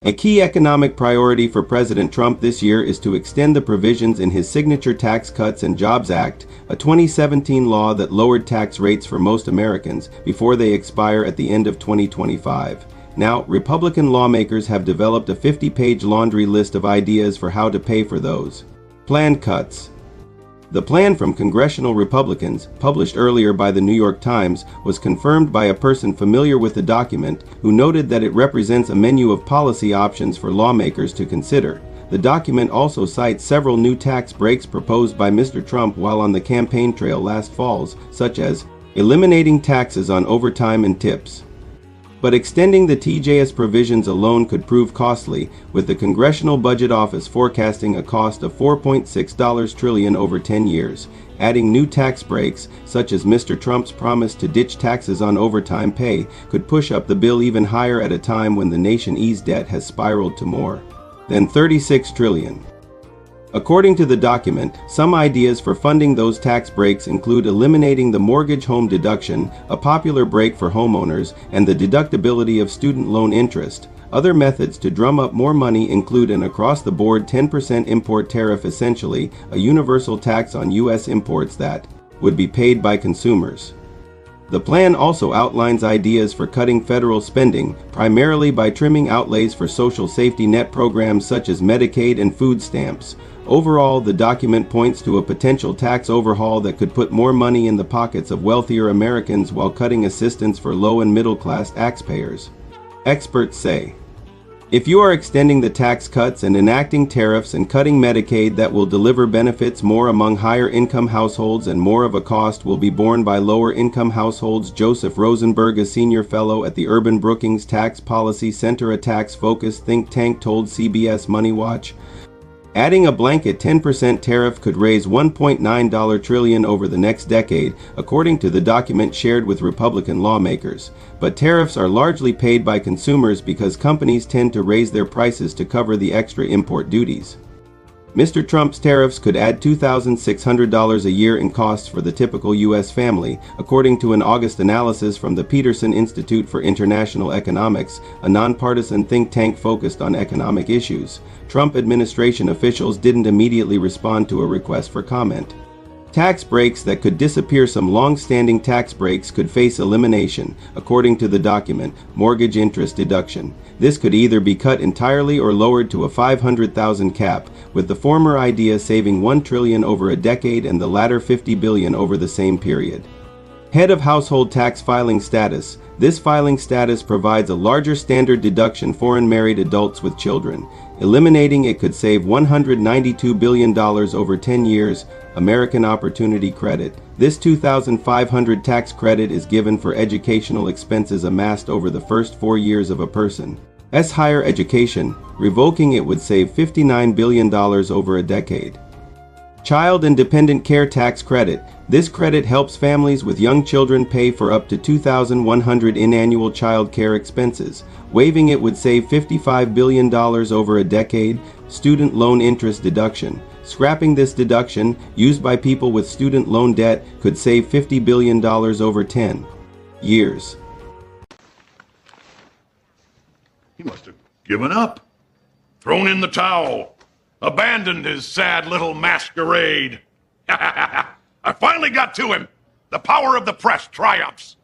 A key economic priority for President Trump this year is to extend the provisions in his signature Tax Cuts and Jobs Act, a 2017 law that lowered tax rates for most Americans before they expire at the end of 2025. Now, Republican lawmakers have developed a 50-page laundry list of ideas for how to pay for those planned cuts. The plan from congressional Republicans, published earlier by the New York Times, was confirmed by a person familiar with the document who noted that it represents a menu of policy options for lawmakers to consider. The document also cites several new tax breaks proposed by Mr. Trump while on the campaign trail last fall, such as eliminating taxes on overtime and tips. But extending the TJS provisions alone could prove costly, with the Congressional Budget Office forecasting a cost of $4.6 trillion over 10 years. Adding new tax breaks, such as Mr. Trump's promise to ditch taxes on overtime pay, could push up the bill even higher at a time when the nation's debt has spiraled to more than $36 trillion. According to the document, some ideas for funding those tax breaks include eliminating the mortgage home deduction, a popular break for homeowners, and the deductibility of student loan interest. Other methods to drum up more money include an across-the-board 10% import tariff, essentially a universal tax on U.S. imports that would be paid by consumers. The plan also outlines ideas for cutting federal spending, primarily by trimming outlays for social safety net programs such as Medicaid and food stamps. Overall, the document points to a potential tax overhaul that could put more money in the pockets of wealthier Americans while cutting assistance for low and middle-class taxpayers. Experts say, if you are extending the tax cuts and enacting tariffs and cutting Medicaid, that will deliver benefits more among higher-income households, and more of a cost will be borne by lower-income households. Joseph Rosenberg, a senior fellow at the Urban Brookings Tax Policy Center, a tax-focused think tank, told CBS Money Watch, adding a blanket 10% tariff could raise $1.9 trillion over the next decade, according to the document shared with Republican lawmakers. But tariffs are largely paid by consumers because companies tend to raise their prices to cover the extra import duties. Mr. Trump's tariffs could add $2,600 a year in costs for the typical U.S. family, according to an August analysis from the Peterson Institute for International Economics, a nonpartisan think tank focused on economic issues. Trump administration officials didn't immediately respond to a request for comment. Tax breaks that could disappear. Some long-standing tax breaks could face elimination, according to the document. Mortgage interest deduction. This could either be cut entirely or lowered to a $500,000 cap, with the former idea saving $1 trillion over a decade and the latter $50 billion over the same period. Head of household tax filing status. This filing status provides a larger standard deduction for foreign married adults with children. Eliminating it could save $192 billion over 10 years. American Opportunity Credit. This $2,500 tax credit is given for educational expenses amassed over the first 4 years of a person's higher education. Revoking it would save $59 billion over a decade. Child and Dependent Care Tax Credit. This credit helps families with young children pay for up to $2,100 in annual child care expenses. Waiving it would save $55 billion over a decade. Student loan interest deduction. Scrapping this deduction, used by people with student loan debt, could save $50 billion over 10 years. He must have given up, thrown in the towel, abandoned his sad little masquerade. I finally got to him. The power of the press triumphs.